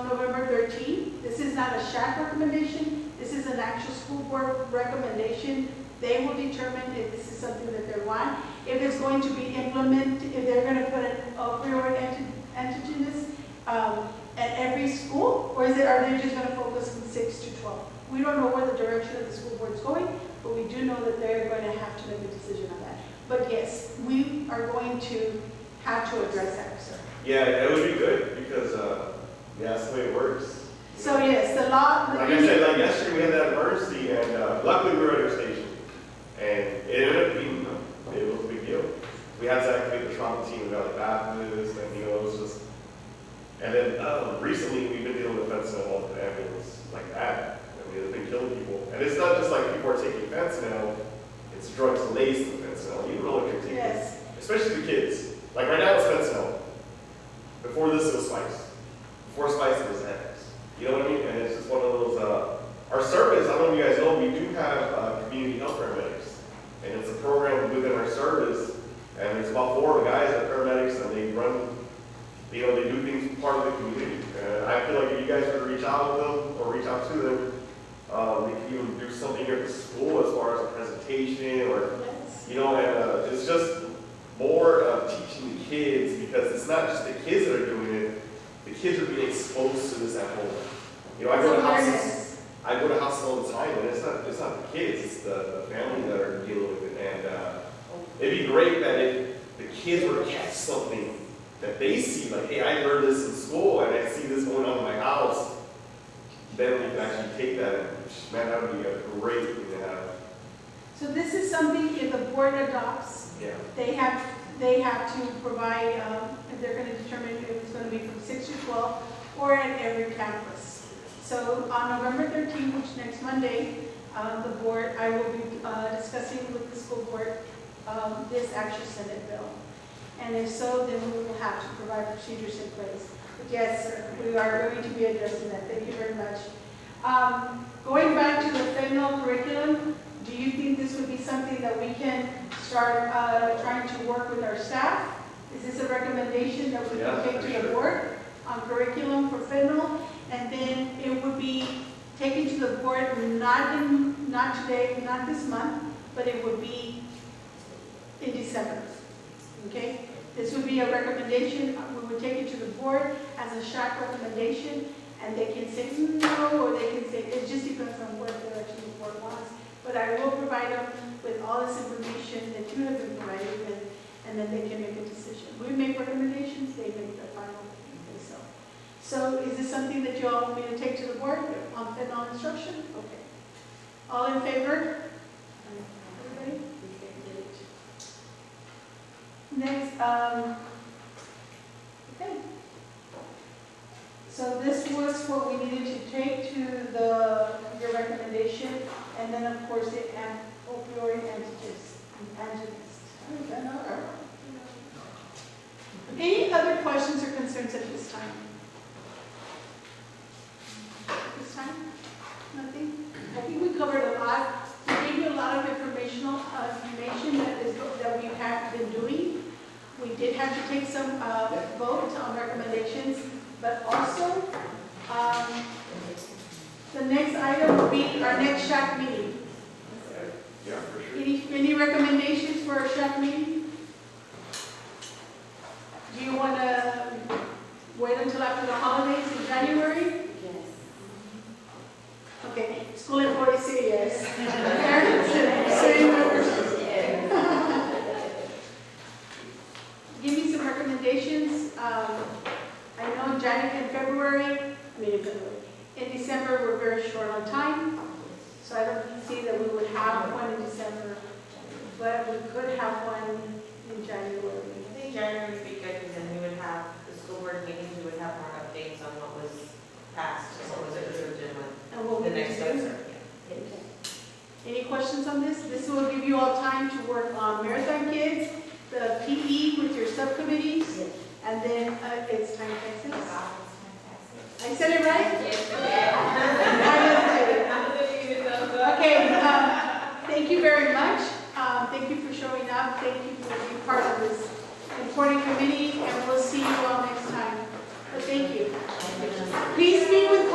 November 13th. This is not a SHAC recommendation. This is an actual school board recommendation. They will determine if this is something that they want. If it's going to be implemented, if they're going to put an opioid antigenous at every school, or are they just going to focus from 6 to 12? We don't know where the direction of the school board is going, but we do know that they're going to have to make a decision on that. But yes, we are going to have to address that, sir. Yeah, that would be good because, yeah, that's the way it works. So yes, the law. Like I said, like yesterday we had that emergency and luckily we were at our station. And it ended up being, it was a big deal. We had to activate the trauma team, we got like Baptist, and it was just, and then recently we've been dealing with fentanyl and ambulance like that. I mean, they've been killing people. And it's not just like people are taking fentanyl, it's drugs laced with fentanyl. You don't know what you're taking. Yes. Especially the kids. Like right now it's fentanyl. Before this it was spice. Before spice it was X. You know what I mean? And it's just one of those, our service, I don't know if you guys know, we do have community health paramedics. And it's a program within our service, and there's about 4 of the guys that are paramedics, and they run, you know, they do things part of the community. And I feel like if you guys were to reach out with them, or reach out to them, they could even do something here at the school as far as a presentation, or, you know, and it's just more of teaching the kids, because it's not just the kids that are doing it, the kids are being exposed to this at home. You know, I go to houses all the time, and it's not the kids, it's the family that are dealing with it. And it'd be great that if the kids were to catch something that they see, like, hey, I learned this in school, and I see this going on in my house, then we can actually take that, and man, that would be a great thing to have. So this is something, if the board adopts, Yeah. they have to provide, if they're going to determine if it's going to be from 6 to 12 or at every campus. So on November 13th, which is next Monday, the board, I will be discussing with the school board this actual Senate bill. And if so, then we will have to provide procedures in place. But yes, sir, we are going to be addressing that. Thank you very much. Going back to the fentanyl curriculum, do you think this would be something that we can start trying to work with our staff? Is this a recommendation that we can take to the board on curriculum for fentanyl? And then it would be taken to the board not today, not this month, but it would be in December. Okay? This would be a recommendation. We would take it to the board as a SHAC recommendation, and they can say no, or they can say, it just depends on what direction the board wants. But I will provide them with all this information that you have been provided with, and then they can make a decision. We make recommendations, they make the final. So is this something that you all want me to take to the board on fentanyl instruction? Okay. All in favor? Everybody? Next, okay. So this was what we needed to take to your recommendation, and then of course the opioid antagonist. Any other questions or concerns at this time? This time? Nothing? I think we covered a lot. We gave you a lot of information that we have been doing. We did have to take some vote on recommendations, but also the next item will be our next SHAC meeting. Yeah, for sure. Any recommendations for our SHAC meeting? Do you want to wait until after the holidays in January? Okay, school employees say yes. Parents say no. Give me some recommendations. I know in December, we're very short on time, so I don't see that we would have one in December, but we could have one in January. I think January would be good, because then we would have the school board meetings, we would have more updates on what was passed, and what was approved, and And what we'll the next steps are. Any questions on this? This will give you all time to work on Marathon Kids, the PE with your subcommittees, and then it's time Texas. I said it right? Okay, thank you very much. Thank you for showing up. Thank you for being part of this important committee, and we'll see you all next time. But thank you. Please speak with